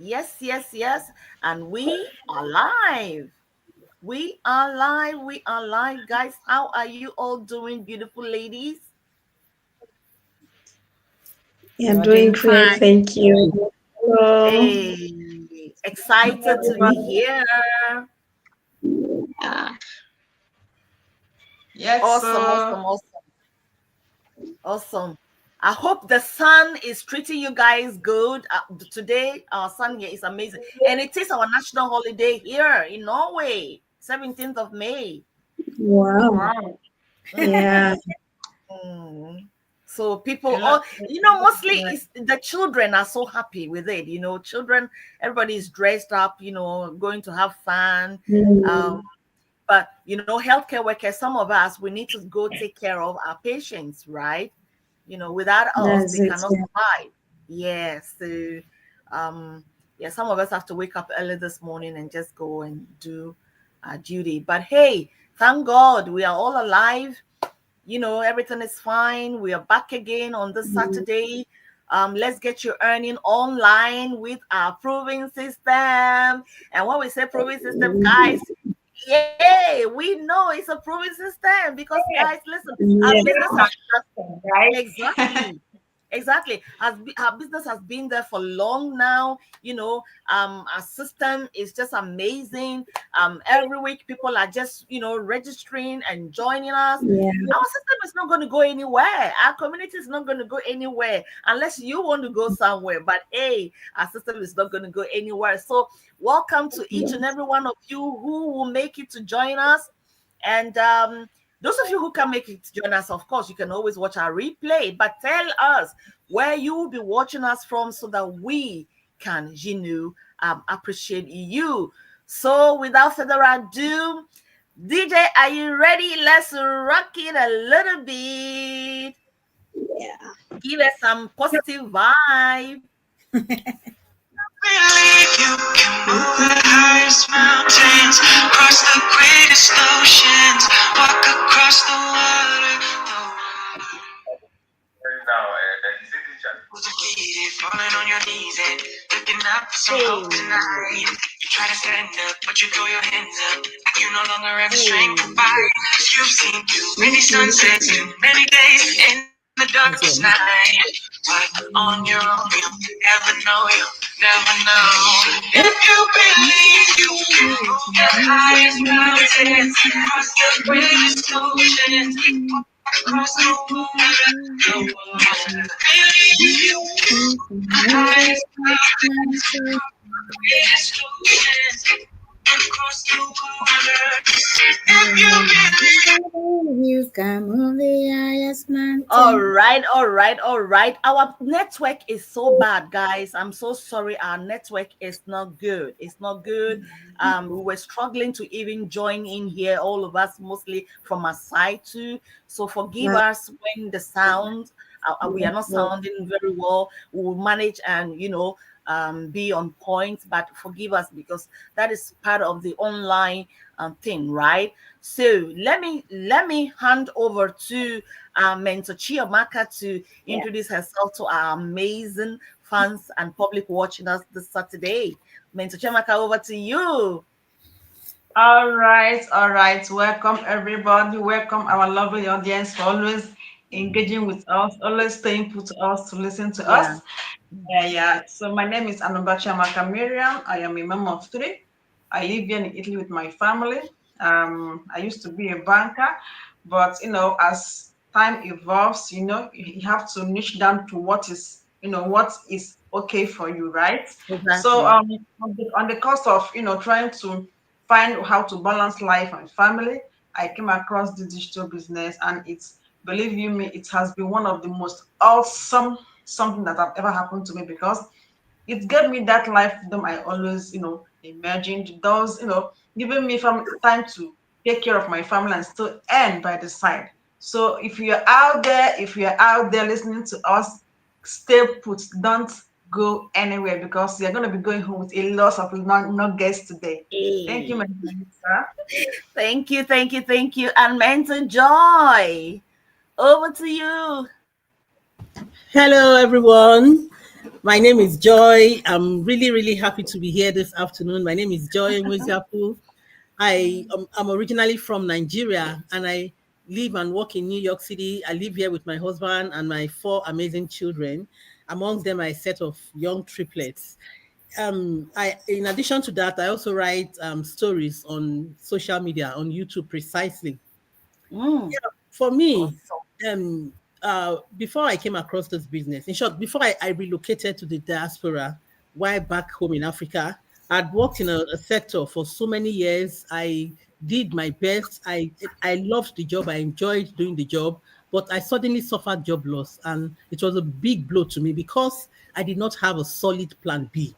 Yes, yes, yes. And we are live. We are live. We are live, guys. How are you all doing, beautiful ladies? You're We're doing doing great, fine. thank you. Hello. Hey, excited to be Everyone. here. Yeah, Yes, Awesome, so awesome, awesome, awesome. I hope the sun is treating you guys good. Today, our sun here is amazing. And it is our national holiday here in Norway, 17th of May. wow. wow. Mm. Yeah, Mm. So people A lot, all mostly right. it's the children are so happy with it. Children, everybody's dressed up, going to have fun. Um, mm, but healthcare workers, some of us we need to go take care of our patients, right? Without us, that's they it. cannot Yeah. survive. Yes. So yeah, some of us have to wake up early this morning and just go and do our duty. But hey, thank God we are all alive. Everything is fine. We are back again on this Mm, Saturday. Let's get you earning online with our proving system. And when we say proving system, mm, guys, yay, we know it's a proving system because, guys, listen, our yeah, business has Right? exactly. Exactly. Our business has been there for long now. Our system is just amazing. Every week people are just, registering and joining us. yeah, Our system is not going to go anywhere. Our community is not going to go anywhere unless you want to go somewhere. But hey, our system is not going to go anywhere. So welcome to each and yes, every one of you who will make it to join us. And those of you who can make it to join us, of course, you can always watch our replay, but tell us where you will be watching us from so that we can, appreciate you. So without further ado, DJ, are you ready? Let's rock it a little bit. yeah. Give us some positive vibe. Believe you can move the highest mountains, cross the greatest oceans, walk across the water. Defeated, falling on your knees and looking up for some hope Hey, tonight. You try to stand up, but you throw your hands up. You no longer have the strength to hey. fight. You've seen too many sunsets, too many days in the darkest night. But on your own, you'll never know, you'll never know. If you believe you can move the highest mountains, cross the greatest oceans, across the water, the water. Believe you can move the highest mountains, greatest oceans, across the water. If you believe. You can move the highest All mountain. right, all right, all right. Our network is so bad, guys. I'm so sorry. Our network is not good. It's not good. We were struggling to even join in here, all of us, mostly from our side too. So forgive Wow. us when the sound we are not sounding very well. We will manage and be on point, but forgive us because that is part of the online thing, right? So let me hand over to Mentor Chiamaka to Yeah. introduce herself to our amazing fans and public watching us this Saturday. Mentor Chiamaka, over to you. All right, all right. Welcome everybody. Welcome our lovely audience for always engaging with us, always staying put to us to listen to Yeah. us. Yeah. So my name is Anubacha Makamiriam. I am a mom of three. I live here in Italy with my family. I used to be a banker, but as time evolves, you have to niche down to what is okay for you, right? So Exactly. on the course of trying to find how to balance life and family, I came across the digital business, and believe you me, it has been one of the most awesome something that have ever happened to me because it gave me that life freedom I always, imagined. Those, giving me time to take care of my family and still earn by the side. So if you're out there listening to us, stay put. Don't go anywhere because you're going to be going home with a lot of nuggets today. Thank you, my Hey. sister. Thank you, thank you, thank you. And Mentor Joy, over to you. Hello, everyone. My name is Joy. I'm really, really happy to be here this afternoon. My name is Joy Nweziapu. I'm originally from Nigeria, and I live and work in New York City. I live here with my husband and my 4 amazing children. Amongst them, are a set of young triplets. In addition to that, I also write stories on social media, on YouTube precisely. Mm, For me, awesome. before I came across this business, in short, before I relocated to the diaspora, while back home in Africa, I'd worked in a sector for so many years. I did my best. I loved the job. I enjoyed doing the job, but I suddenly suffered job loss, and it was a big blow to me because I did not have a solid plan B.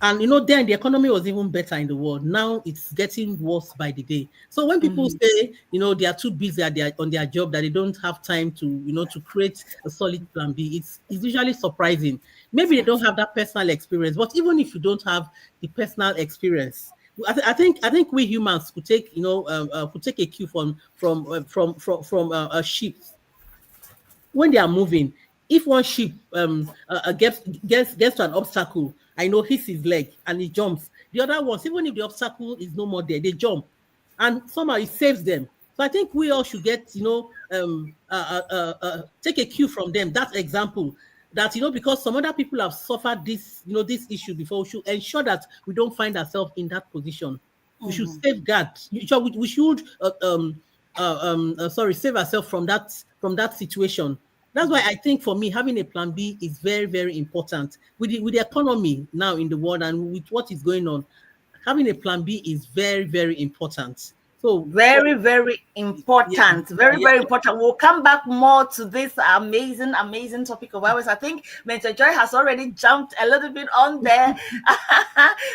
And then the economy was even better in the world. Now it's getting worse by the day. So when people Mhm. say, they are too busy on their job that they don't have time to create a solid plan B, it's usually surprising. Maybe they don't have that personal experience, but even if you don't have the personal experience, I think we humans could take a cue from sheep when they are moving. If one sheep gets to an obstacle, I know hits his leg and he jumps. The other ones, even if the obstacle is no more there, they jump, and somehow it saves them. So I think we all should take a cue from them. That example, that because some other people have suffered this issue before, we should ensure that we don't find ourselves in that position. We should Mhm. safeguard. We should save ourselves from that situation. That's why I think for me, having a plan B is very, very important. With the economy now in the world and with what is going on, having a plan B is very, very important. So for Very, very yeah, important. Very, yeah, very important. We'll come back more to this amazing, amazing topic of ours. I think Mentor Joy has already jumped a little bit on there,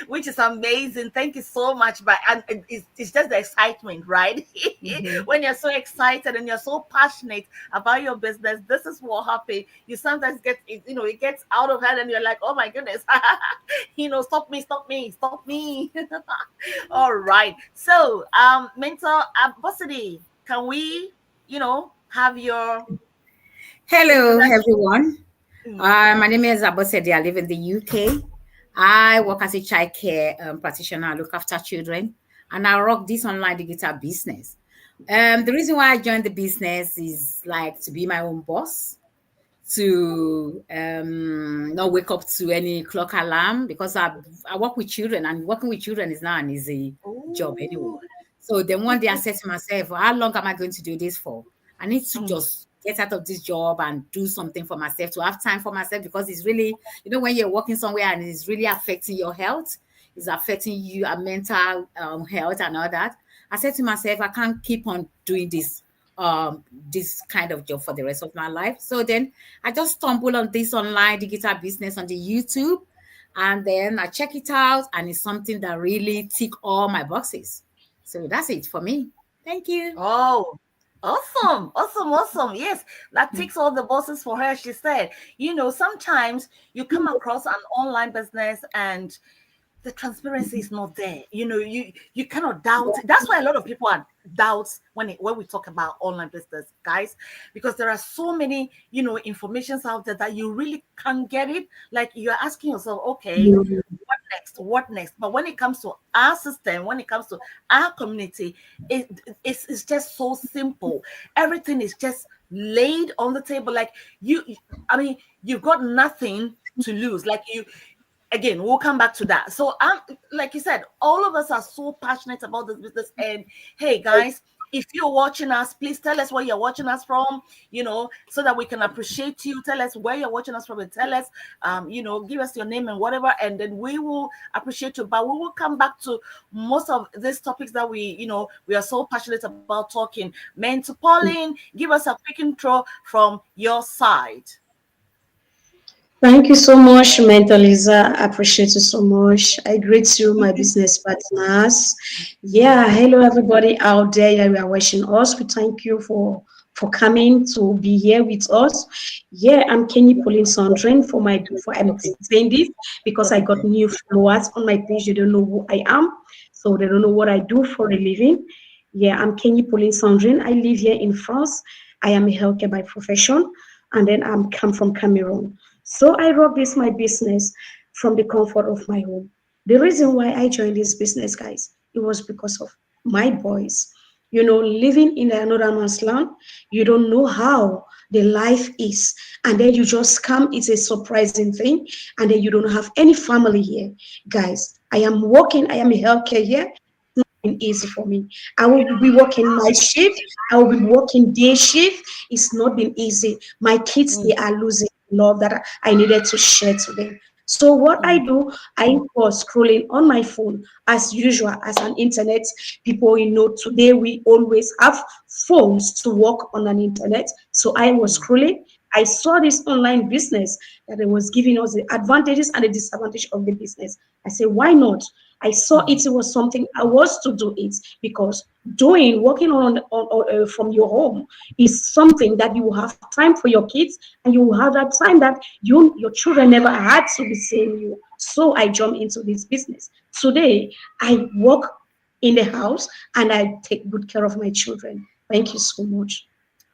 which is amazing. Thank you so much. And it's just the excitement, right? mhm. When you're so excited and you're so passionate about your business, this is what happens. You sometimes it gets out of hand and you're like, oh my goodness, stop me, stop me, stop me. All right. So, Mentor Abbosity, can we, have your Hello, introduction? everyone. Mm. My name is Abosede. I live in the UK. I work as a child care practitioner. I look after children, and I rock this online digital business. The reason why I joined the business is like to be my own boss, to not wake up to any clock alarm because I work with children, and working with children is not an easy job anyway. Ooh. So then one day I said to myself, how long am I going to do this for? I need to Mm. just get out of this job and do something for myself, to have time for myself, because it's really, when you're working somewhere and it's really affecting your health, it's affecting you, a mental health and all that. I said to myself, I can't keep on doing this kind of job for the rest of my life. So then I just stumbled on this online digital business on the YouTube, and then I check it out, and it's something that really tick all my boxes. So that's it for me. Thank you. Oh, awesome, awesome, awesome. Yes, that ticks all the boxes for her. She said, sometimes you come across an online business and the transparency is not there. You cannot doubt it. That's why a lot of people are doubts when we talk about online business, guys, because there are so many informations out there that you really can't get it. Like you're asking yourself, okay, what next? What next? But when it comes to our system, when it comes to our community, it's just so simple. Everything is just laid on the table. Like I mean, you've got nothing to lose. Like again, we'll come back to that. So like you said, all of us are so passionate about this business. And hey guys, if you're watching us, please tell us where you're watching us from, so that we can appreciate you. Tell us where you're watching us from and tell us, give us your name and whatever, and then we will appreciate you. But we will come back to most of these topics that we are so passionate about talking. Mentor Pauline, give us a quick intro from your side. Thank you so much, Mentor Lisa. I appreciate you so much. I greet you, my business partners. Yeah, hello everybody out there that are watching us. We thank you for coming to be here with us. Yeah, I'm Kenny Pauline Sondrin for I'm saying this because I got new followers on my page. They don't know who I am, so they don't know what I do for a living. Yeah, I'm Kenny Pauline Sondrin. I live here in France. I am a healthcare by profession, and then I'm come from Cameroon. So I wrote this my business from the comfort of my home. The reason why I joined this business, guys, it was because of my boys. You know, living in another man's land, you don't know how the life is. And then you just come, it's a surprising thing. And then you don't have any family here. Guys, I am working, I am in healthcare here, been easy for me. I will be working night shift. I will be working day shift. It's not been easy. My kids, they are losing love that I needed to share to them. So what I do, I was scrolling on my phone as usual as an internet people. You know, today we always have phones to work on an internet. So I was scrolling. I saw this online business that it was giving us the advantages and the disadvantage of the business. I said, why not? I saw it was something I was to do it because doing working from your home is something that you will have time for your kids and you will have that time that your children never had to be seeing you. So I jumped into this business. Today I work in the house and I take good care of my children. Thank you so much.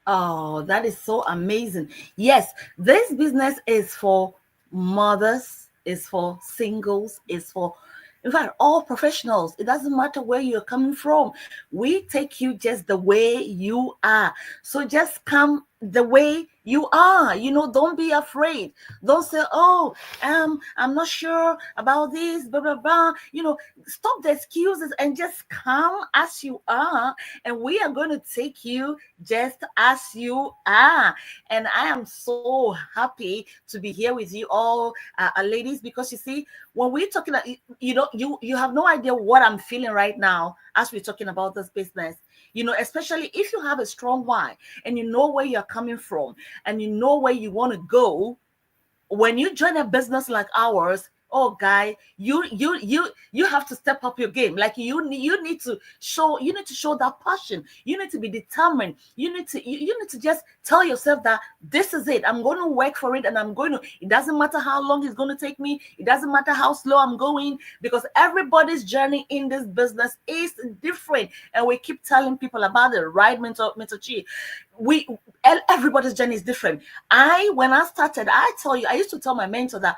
Oh, that is so amazing. Yes, this business is for mothers, is for singles, is for, in fact, all professionals. It doesn't matter where you're coming from. We take you just the way you are. So just come the way you are. You know, don't be afraid. Don't say, oh, I'm not sure about this, blah, blah, blah. You know, stop the excuses and just come as you are. And we are going to take you just as you are. And I am so happy to be here with you all, ladies, because you see, when we're talking, you know, you have no idea what I'm feeling right now as we're talking about this business. You know, especially if you have a strong why and you know where you're coming from and you know where you want to go. When you join a business like ours, oh guy, you have to step up your game. Like you need to show that passion. You need to be determined. You need to just tell yourself that this is it. I'm going to work for it, and it doesn't matter how long it's going to take me. It doesn't matter how slow I'm going, because everybody's journey in this business is different. And we keep telling people about it, right? Mentor Chi. we Everybody's journey is different. When I started, I used to tell my mentor that,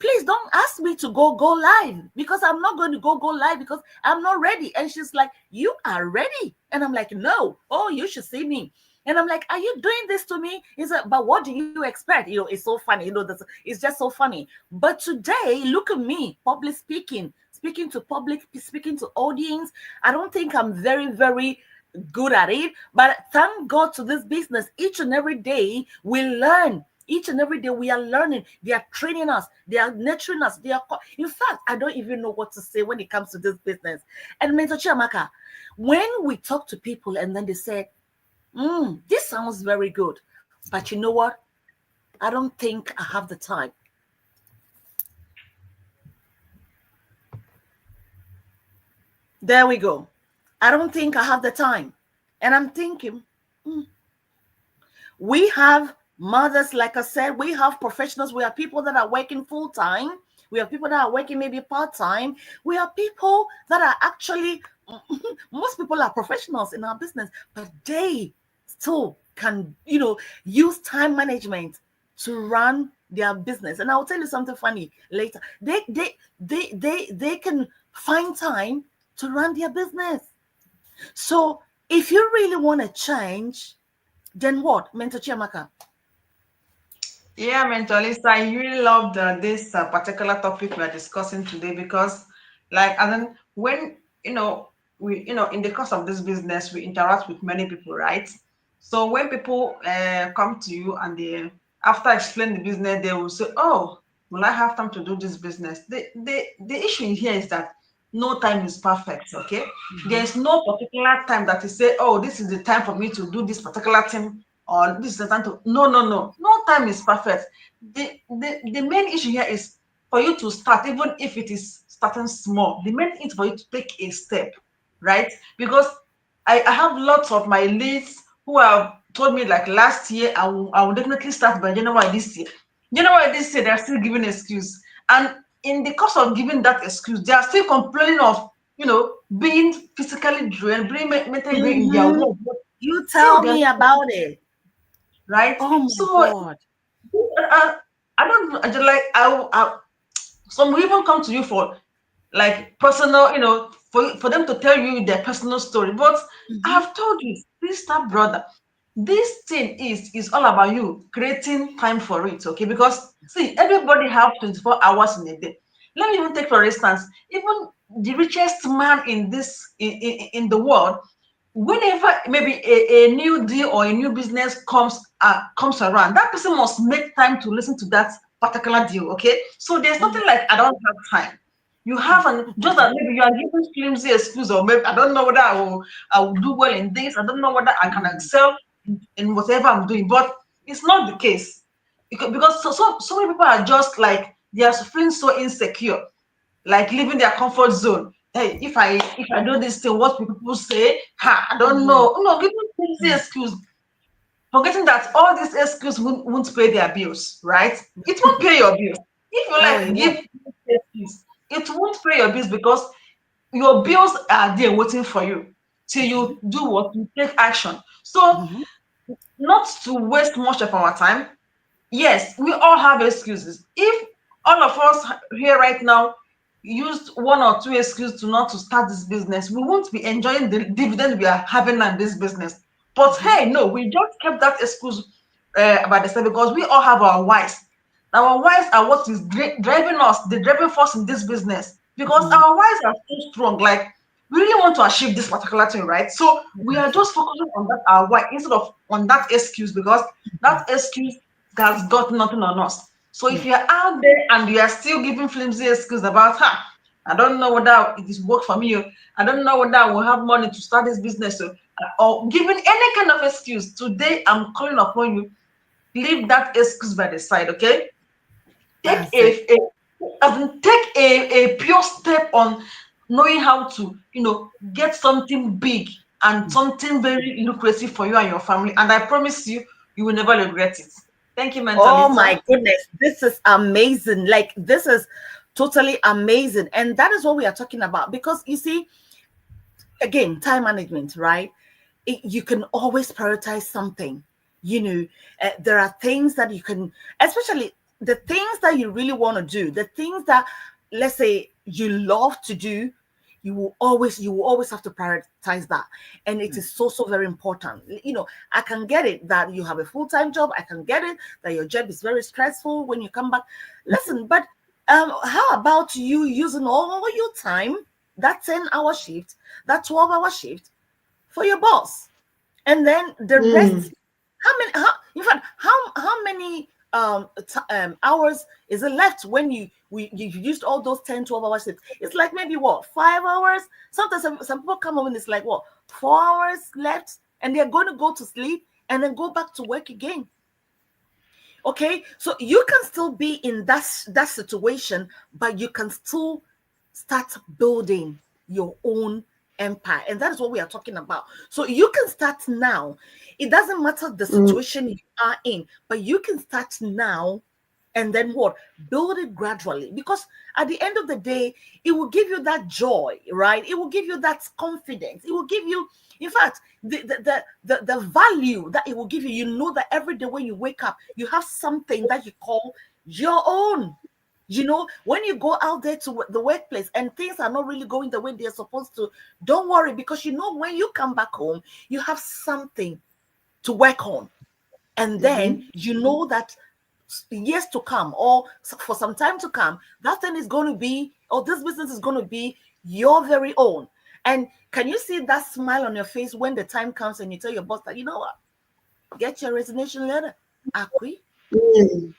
please don't ask me to go live, because I'm not going to go live because I'm not ready. And she's like, you are ready. And I'm like, no. Oh, you should see me. And I'm like, are you doing this to me? He's like, but what do you expect? You know, it's so funny. You know, it's just so funny. But today, look at me, public speaking to public, speaking to audience. I don't think I'm very, very good at it, but thank God to this business. Each and every day we learn. Each and every day we are learning. They are training us. They are nurturing us. In fact, I don't even know what to say when it comes to this business. And Mentor Chiamaka, when we talk to people and then they say, this sounds very good, but you know what? I don't think I have the time. There we go. I don't think I have the time. And I'm thinking, we have mothers, like I said, we have professionals, we have people that are working full time, we have people that are working maybe part time, we have people that are actually, most people are professionals in our business, but they still can, use time management to run their business. And I'll tell you something funny later. They can find time to run their business. So if you really want to change, then what, Mentor Chiamaka? Yeah, Mentor Lisa, I really loved this particular topic we are discussing today because, like, and then when in the course of this business, we interact with many people, right? So when people come to you and they, after explaining the business, they will say, "Oh, will I have time to do this business?" The issue here is that no time is perfect. Okay, there is no particular time that you say, "Oh, this is the time for me to do this particular thing." Or this is the time to no time is perfect. The main issue here is for you to start, even if it is starting small. The main thing is for you to take a step, right? Because I have lots of my leads who have told me, like, last year I will definitely start by January this year. January this year, they're still giving excuse. And in the course of giving that excuse, they are still complaining of being physically drained, being mentally drained in their Mm-hmm. work. But You still tell they're me about it. right? Oh my So God. uh, I don't know. I just like I some will even come to you for like personal, for them to tell you their personal story. But Mhm. I've told you, sister, brother, this thing is all about you creating time for it, okay? Because see, everybody have 24 hours in a day. Let me even take for instance, even the richest man in in the world, whenever maybe a new deal or a new business comes around, that person must make time to listen to that particular deal, okay? So there's Mhm. nothing like I don't have time. You have an just that maybe you are giving flimsy excuse, or maybe I don't know whether I will do well in this. I don't know whether I can excel in whatever I'm doing, but it's not the case because so many people are just like they are feeling so insecure, like leaving their comfort zone. Hey, if I do this thing, what will people say? Ha, I don't Mhm. know. No, giving flimsy excuse, forgetting that all these excuses won't pay their bills, right? It won't pay your bills. If you Oh like yeah. give excuse, it won't pay your bills because your bills are there waiting for you till Mhm. you do what you take action. So Mhm. not to waste much of our time. Yes, we all have excuses. If all of us here right now used one or two excuses to not to start this business, we won't be enjoying the dividend we are having on this business. But Mhm. hey, no, we just kept that excuse about the same because we all have our whys. Our whys are what is driving us, the driving force in this business. Because Mhm. our whys are so strong, like we really want to achieve this particular thing, right? So we are just focusing on that our why instead of on that excuse because that excuse has got nothing on us. So if Mhm. you're out there and you are still giving flimsy excuses about, I don't know whether it is work for me, I don't know whether I will have money to start this business, or giving any kind of excuse, today I'm calling upon you, leave that excuse by the side, okay? Take That's it. take a pure step on knowing how to, get something big and something very lucrative for you and your family. And I promise you, you will never regret it. Thank you, Oh Mentalisa. my goodness, this is amazing. Like, this is totally amazing. And that is what we are talking about. Because you see, again, time management, right? You can always prioritize something. There are things that you can, especially the things that you really want to do, the things that, let's say, you love to do. You will always have to prioritize that, and it is so very important. I can get it that you have a full-time job. I can get it that your job is very stressful when you come back. Listen, but how about you using all your time, that 10-hour shift, that 12-hour shift, for your boss, and then the Mm, rest? In fact, how many hours is it left when you've used all those 10, 12 hours shifts? It's like maybe what, 5 hours? Sometimes some people come home and it's like what, 4 hours left, and they're going to go to sleep and then go back to work again. Okay, so you can still be in that situation, but you can still start building your own empire, and that is what we are talking about. So you can start now. It doesn't matter the mm, situation you are in, but you can start now, and then what, build it gradually, because at the end of the day, it will give you that joy, right? It will give you that confidence. It will give you, in fact, the value that it will give you. You know that every day when you wake up, you have something that you call your own. When you go out there to the workplace and things are not really going the way they're supposed to, don't worry, because when you come back home, you have something to work on. And then mhm, you know that years to come, or for some time to come, that thing is going to be, or this business is going to be your very own. And can you see that smile on your face when the time comes and you tell your boss that, you know what, get your resignation letter, I quit. mm,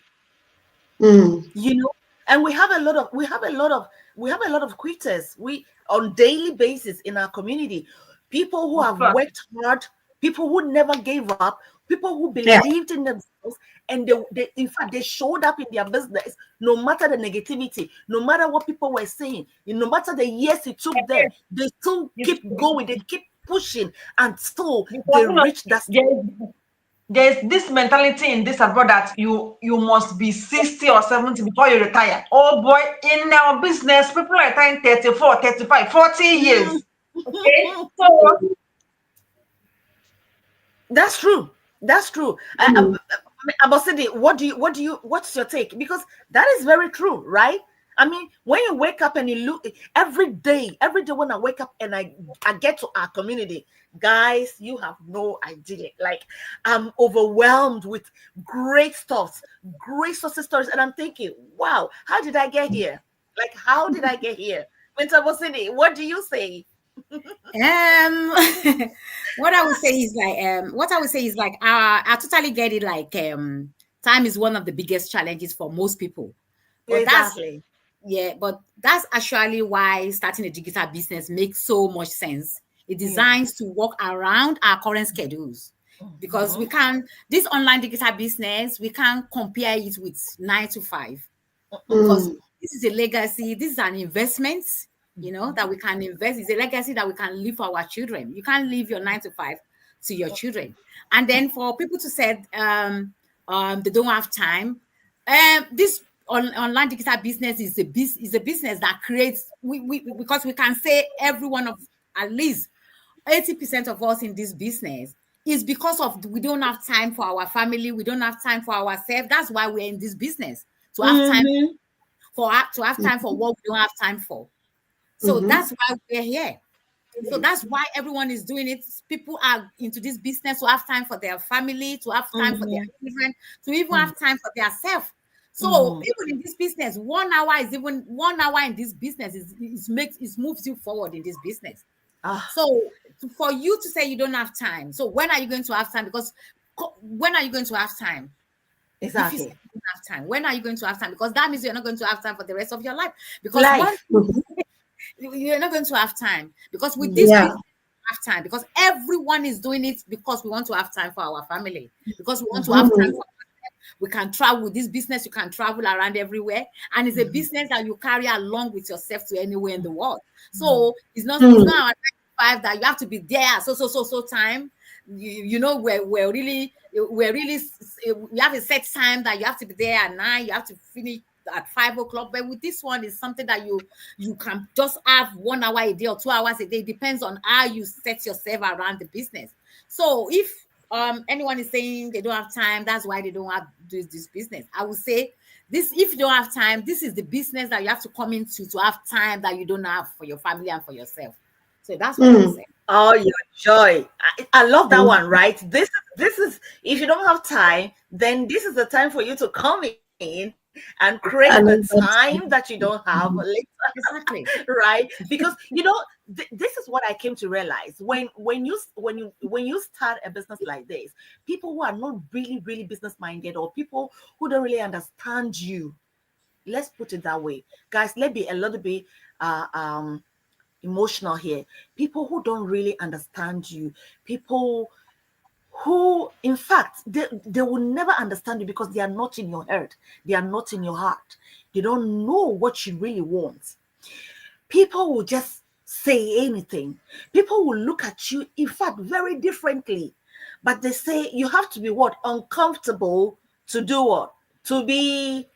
mm. you know and we have a lot of quitters, we on daily basis in our community. People who Of have course. worked hard, people who never gave up, people who Yeah. believed in themselves, and they in fact they showed up in their business no matter the negativity, no matter what people were saying, no matter the years it took them. They still It's keep going, they keep pushing until because they reach that. there's this mentality in this abroad that you must be 60 or 70 before you retire. Oh boy, in our business, people are retiring 34, 35, 40 years. Okay? So That's true. That's true. Mm, Abosidi, what's your take? Because that is very true, right? I mean, when you wake up and you look every day when I wake up and I get to our community, guys, you have no idea. Like, I'm overwhelmed with great stuff, great success stories, and I'm thinking, wow, how did I get here? Like, how did I get here? Winter Abosidi, what do you say? What I would say is like, I totally get it. Like, time is one of the biggest challenges for most people, but that's Exactly. yeah, but that's actually why starting a digital business makes so much sense. It Yeah. designs to work around our current schedules, because we Mhm. can this online digital business, we can't compare it with 9 to 5, because Mm, this is a legacy, this is an investment, that we can invest. It's a legacy that we can leave for our children. You can't leave your 9 to 5 to your children. And then for people to say they don't have time, this online digital business is a business that creates, because we can say every one of, at least 80% of us in this business is because of we don't have time for our family, we don't have time for ourselves. That's why we're in this business, to have time Mhm. for what we don't have time for. So mhm, that's why we're here. So that's why everyone is doing it. People are into this business to have time for their family, to have time for their Mhm. children, to even Mhm. have time for their self. So Mhm. even in this business, 1 hour is even 1 hour in this business is moves you forward in this business. Ah, So for you to say you don't have time, so when are you going to have time? Because when are you going to have time? If you say exactly. you don't have time, when are you going to have time? Because that means you're not going to have time for the rest of your life. Because one, Life. mhm. you're not going to have time. Because with this Mhm. Yeah. business, you have time. Because everyone is doing it because we want to have time for our family. Because we want to have time Mhm. Mm, for, we can travel with this business, you can travel around everywhere. And it's a Mhm. business that you carry along with yourself to anywhere in the world. Mhm. So it's not mm, our 9 to 5 that you have to be there so time. We have a set time that you have to be there at 9, you have to finish at 5 o'clock. But with this one, it's something that you can just have 1 hour a day or 2 hours a day. It depends on how you set yourself around the business. So if anyone is saying they don't have time, that's why they don't have this business. I would say this: if you don't have time, this is the business that you have to come into to have time that you don't have for your family and for yourself. So that's what I would mm, say. Oh, your joy. I love that mm. one, right? This is if you don't have time, then this is the time for you to come in and create the And time that's that you don't have mhm, later, Exactly. right? Because this is what I came to realize when you start a business like this, people who are not really business minded, or people who don't really understand you, let's put it that way, guys. Let's be a little bit uh, um emotional here. People who don't really understand you, people who, in fact, they will never understand you because they are not in your heart, they are not in your heart, they don't know what you really want. People will just say anything. People will look at you, in fact, very differently. But they say you have to be what? Uncomfortable to do what? To be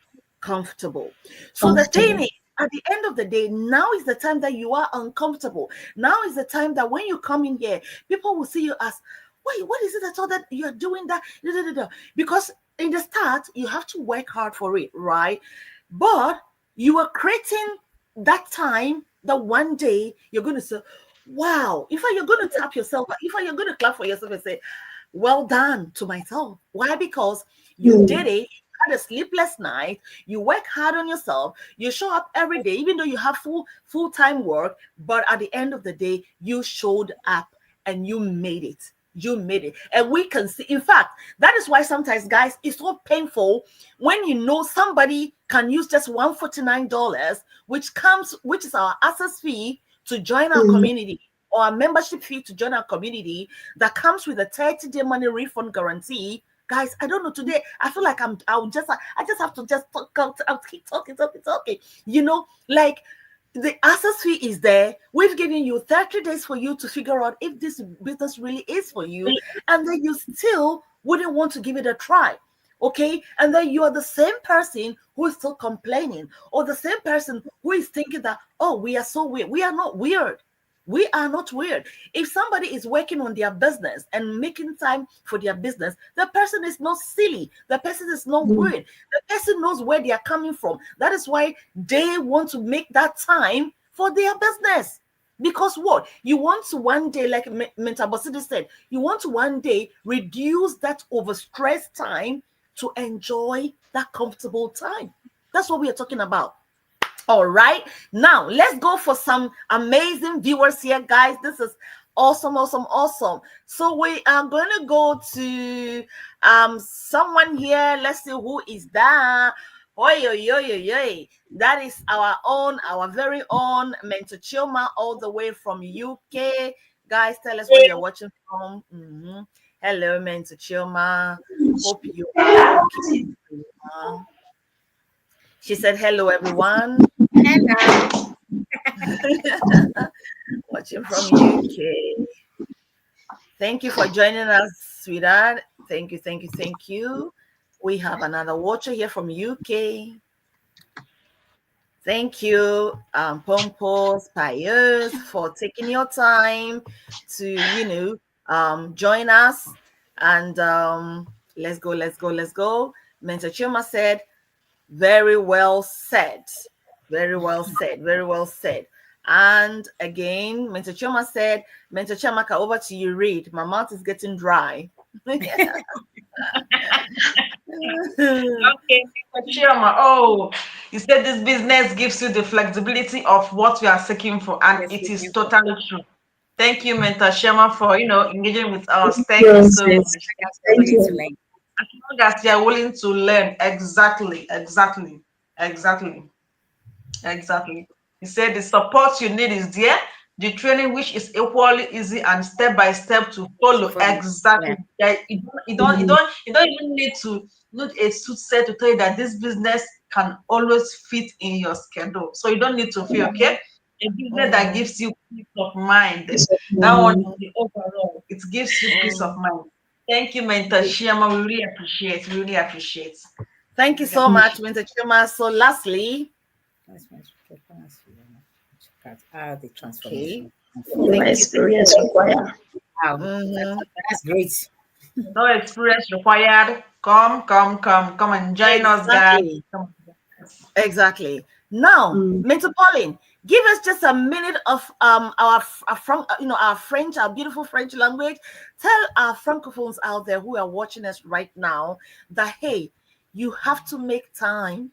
comfortable. So the thing comfortable. is, at the end of the day, now is the time that you are uncomfortable. Now is the time that when you come in here, people will see you as, wait, what is it at all that you're doing that? Da, da, da, da. Because in the start, you have to work hard for it, right? But you are creating that time that one day you're going to say, wow, in fact, you're going to tap yourself, in fact, you're going to clap for yourself and say, well done to myself. Why? Because you did Mm, it. You had a sleepless night. You work hard on yourself. You show up every day, even though you have full-time work. But at the end of the day, you showed up and you made it. You made it. And we can see, in fact, that is why sometimes, guys, it's so painful when you know somebody can use just $149, which is our access fee to join our mm, community, or a membership fee to join our community, that comes with a 30-day money refund guarantee. Guys, I don't know, today I feel like I just have to just I'll keep talking. Like, the access fee is there. We've given you 30 days for you to figure out if this business really is for you, and then you still wouldn't want to give it a try. Okay, and then you are the same person who is still complaining, or the same person who is thinking that, oh, we are so weird. We are not weird. We are not weird. If somebody is working on their business and making time for their business, the person is not silly. The person is not weird. The person knows where they are coming from. That is why they want to make that time for their business. Because what? You want to one day, like Mentor Bosidi said, you want to one day reduce that overstressed time to enjoy that comfortable time. That's what we are talking about. All right, now let's go for some amazing viewers here, guys. This is awesome, awesome, awesome. So we are going to go to someone here. Let's see who is that. Oi, oi, oi, oi, oi. That is our very own Mentor Chilma, all the way from UK. Guys, tell us where you're watching from. Hello, Mentor Chilma. Hope you are okay. She said, hello, everyone. Hello. Watching from UK. Thank you for joining us, sweetheart. Thank you, thank you, thank you. We have another watcher here from UK. Thank you, Pompos, Piers, for taking your time to, join us. And let's go, let's go, let's go. Mentor Chuma said, very well said. Very well said. Very well said. And again, Mentor Chuma said, Mentor Chamaka, over to you, read. My mouth is getting dry. Okay, Chioma. Oh, you said this business gives you the flexibility of what you are seeking for, and it is totally true. Thank you, Mentor Shema, for engaging with us. Thank you so much. Thank you. As long as you are willing to learn, exactly. He said the support you need is there. The training, which is equally easy and step by step to follow. Exactly. Yeah. You don't even need a suit set to tell you that this business can always fit in your schedule. So you don't need to feel okay. A business that gives you peace of mind. That one is the overall. It gives you peace of mind. Thank you, Mentor Shiama. We really appreciate. Thank you so much, Mentor Chuma. So lastly, the transformation. No experience required. Wow, that's great. No experience required. Come and join us, guys. Exactly. Now, Mentor Pauline, give us just a minute of our French, our beautiful French language. Tell our francophones out there who are watching us right now that hey, you have to make time.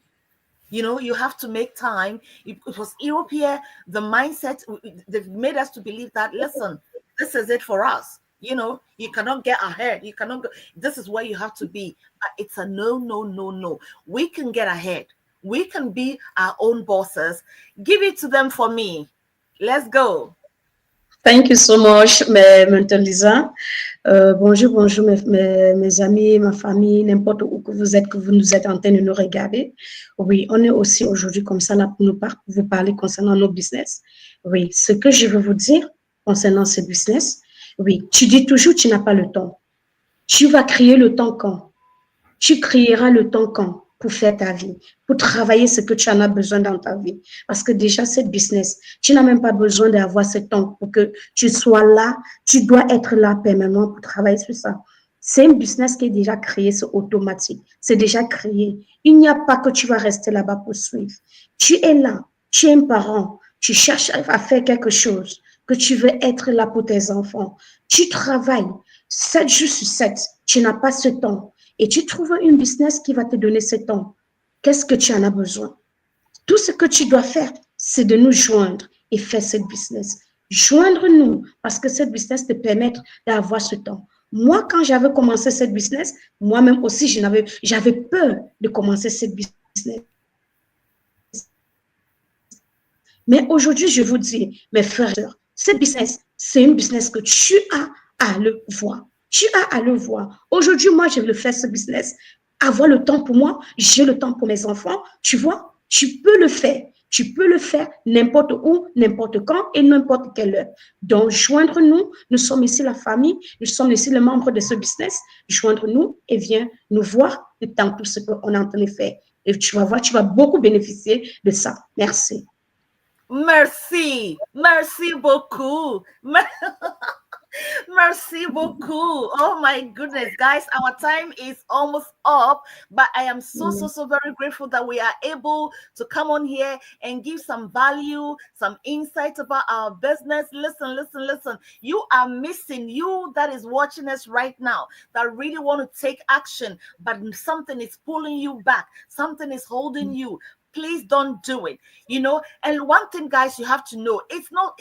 You have to make time. It was Europe here. The mindset, they've made us to believe that, listen, this is it for us. You cannot get ahead. You cannot go. This is where you have to be. But it's a no, no, no, no. We can get ahead. We can be our own bosses. Give it to them for me. Let's go. Thank you so much, Mentor Lisa. Bonjour, mes amis, ma famille, n'importe où que vous nous êtes en train de nous regarder. Oui, on est aussi aujourd'hui comme ça là pour vous parler concernant nos business. Oui, ce que je veux vous dire concernant ce business, oui, tu dis toujours tu n'as pas le temps. Tu vas créer le temps quand? Tu créeras le temps quand? Pour faire ta vie, pour travailler ce que tu en as besoin dans ta vie. Parce que déjà, cette business, tu n'as même pas besoin d'avoir ce temps pour que tu sois là. Tu dois être là permanemment pour travailler sur ça. C'est un business qui est déjà créé, c'est automatique. C'est déjà créé. Il n'y a pas que tu vas rester là-bas pour suivre. Tu es là, tu es un parent, tu cherches à faire quelque chose, que tu veux être là pour tes enfants. Tu travailles 7 jours sur 7, tu n'as pas ce temps. Et tu trouves une business qui va te donner ce temps. Qu'est-ce que tu en as besoin? Tout ce que tu dois faire, c'est de nous joindre et faire cette business. Joindre-nous, parce que cette business te permet d'avoir ce temps. Moi, quand j'avais commencé cette business, moi-même aussi, j'avais peur de commencer cette business. Mais aujourd'hui, je vous dis, mes frères et sœurs, cette business, c'est une business que tu as à le voir. Tu as à le voir. Aujourd'hui, moi, je veux faire ce business. Avoir le temps pour moi, j'ai le temps pour mes enfants. Tu vois, tu peux le faire. Tu peux le faire n'importe où, n'importe quand et n'importe quelle heure. Donc, joindre-nous. Nous sommes ici la famille. Nous sommes ici les membres de ce business. Joindre-nous et viens nous voir dans tout ce qu'on est en train de faire. Et tu vas voir, tu vas beaucoup bénéficier de ça. Merci. Merci. Merci beaucoup. Merci beaucoup. Oh my goodness, guys, our time is almost up, but I am so very grateful that we are able to come on here and give some value, some insights about our business. Listen. You are missing, you that is watching us right now, that really want to take action, but something is pulling you back, something is holding you. Please don't do it. And one thing, guys, you have to know, it's not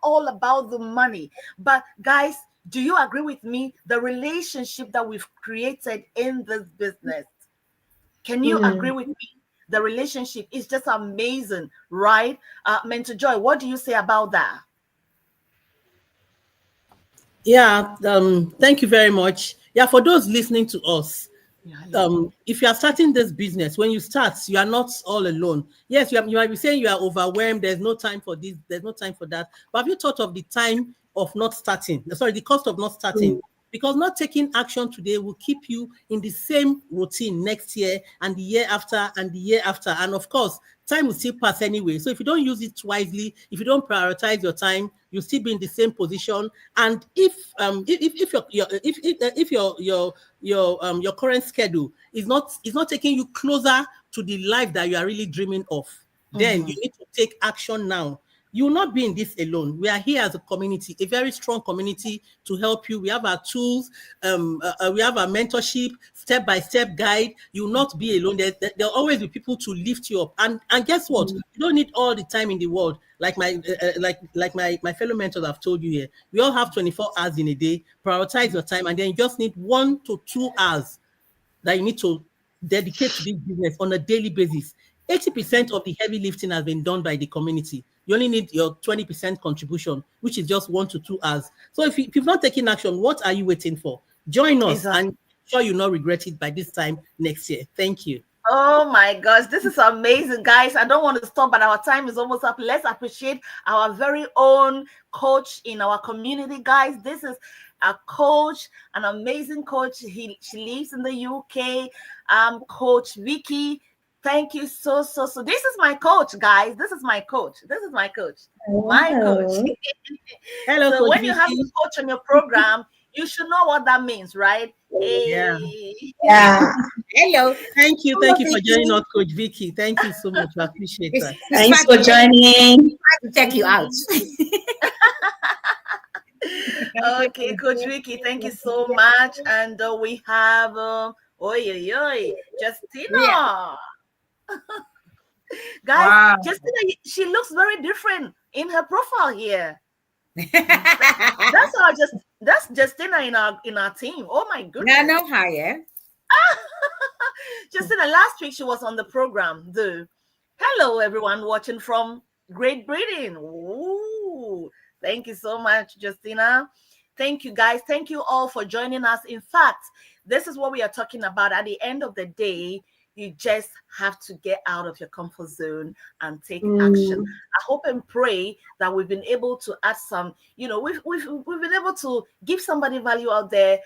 all about the money. But guys, do you agree with me? The relationship that we've created in this business. Can you agree with me? The relationship is just amazing, right? Mentor Joy, what do you say about that? Yeah, thank you very much. Yeah, for those listening to us, Yeah. if you are starting this business, when you start, you are not all alone. Yes, you might be saying you are overwhelmed. There's no time for this. There's no time for that. But have you thought of the time of not starting? Sorry, the cost of not starting. Because not taking action today will keep you in the same routine next year and the year after and the year after. And of course, time will still pass anyway. So if you don't use it wisely, if you don't prioritize your time, you'll still be in the same position. And if your current schedule is not taking you closer to the life that you are really dreaming of, then you need to take action now. You will not be in this alone. We are here as a community, a very strong community to help you. We have our tools, we have our mentorship, step-by-step guide. You will not be alone. There'll always be people to lift you up. And guess what? You don't need all the time in the world. Like my fellow mentors have told you here. We all have 24 hours in a day. Prioritize your time, and then you just need 1 to 2 hours that you need to dedicate to this business on a daily basis. 80% of the heavy lifting has been done by the community. You only need your 20% contribution, which is just 1 to 2 hours. So if you've not taken action, what are you waiting for? Join us, Exactly. and I'm sure you'll not regret it by this time next year. Thank you. Oh my gosh, this is amazing, guys. I don't want to stop, but our time is almost up. Let's appreciate our very own coach in our community, guys. This is a coach, an amazing coach. She lives in the UK. Coach Vicky. Thank you so. This is my coach, guys. This is my coach. This is my coach. My coach. Wow. Hello, So Coach when you have Vicky. a coach on your program, you should know what that means, right? Yeah. Hey. Yeah. Hello. Thank you. Hello, Thank you for joining Vicky. us, Coach Vicky. Thank you so much. I appreciate It's, that. it's Thanks fun for to check, joining. to check you out. Okay, Coach Vicky, thank you so much. And we have, Yeah. Justina. Guys, Wow. Justina, she looks very different in her profile here. That's Justina in our team. Oh my Yeah, I goodness. know her, yeah. Justina, last week she was on the program. Hello, everyone watching from Great Britain. Ooh, thank you so much, Justina. Thank you, guys. Thank you all for joining us. In fact, this is what we are talking about. At the end of the day, you just have to get out of your comfort zone and take action. I hope and pray that we've been able to add some, we've been able to give somebody value out there,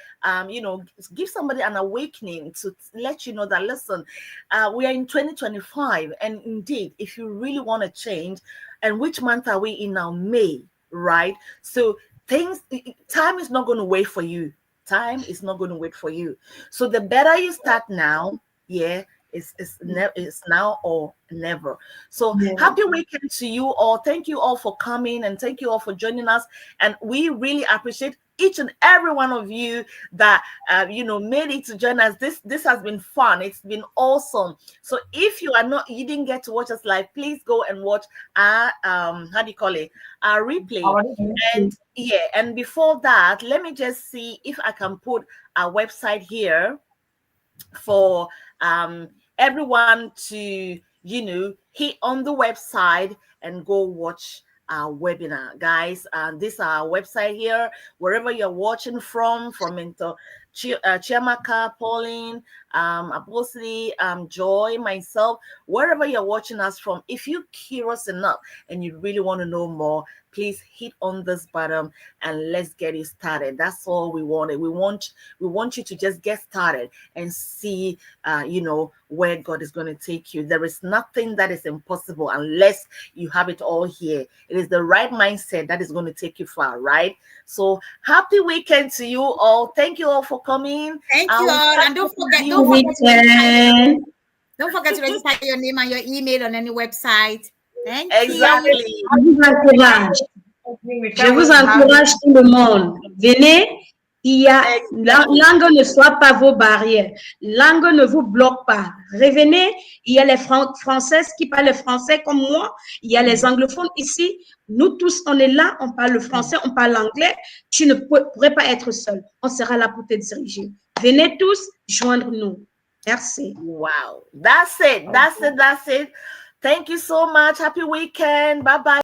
give somebody an awakening to let you know that, listen, we are in 2025. And indeed, if you really want to change, and which month are we in now? May, right? So time is not going to wait for you. Time is not going to wait for you. So the better you start now, yeah, it's now or never. So happy weekend to you all. Thank you all for coming, and thank you all for joining us. And we really appreciate each and every one of you that made it to join us. This has been fun. It's been awesome. So if you didn't get to watch us live, please go and watch our how do you call it, our replay. And before that, let me just see if I can put our website here for everyone to hit on the website and go watch our webinar, guys. This is our website here, wherever you're watching from Mentor Chiamaka, Pauline, Abosli, Joy, myself, wherever you're watching us from. If you're curious enough and you really want to know more, please hit on this button and let's get it started. That's all we wanted. We want you to just get started and see, where God is going to take you. There is nothing that is impossible unless you have it all here. It is the right mindset that is going to take you far, right? So happy weekend to you all. Thank you all for coming. Thank you all, and don't forget to register your name and your email on any website. Thank Exactly. you. Je vous encourage tout le monde. Venez. Langue ne soit pas vos barrières. Langue ne vous bloque pas. Revenez. Il y a les Françaises qui parlent le français comme moi. Il y a les anglophones ici. Nous tous, on est là. On parle le français, on parle l'anglais. Tu ne pourrais pas être seul. On sera là pour te diriger. Venez tous joindre nous. Merci. Wow. That's it. Thank you so much. Happy weekend. Bye-bye.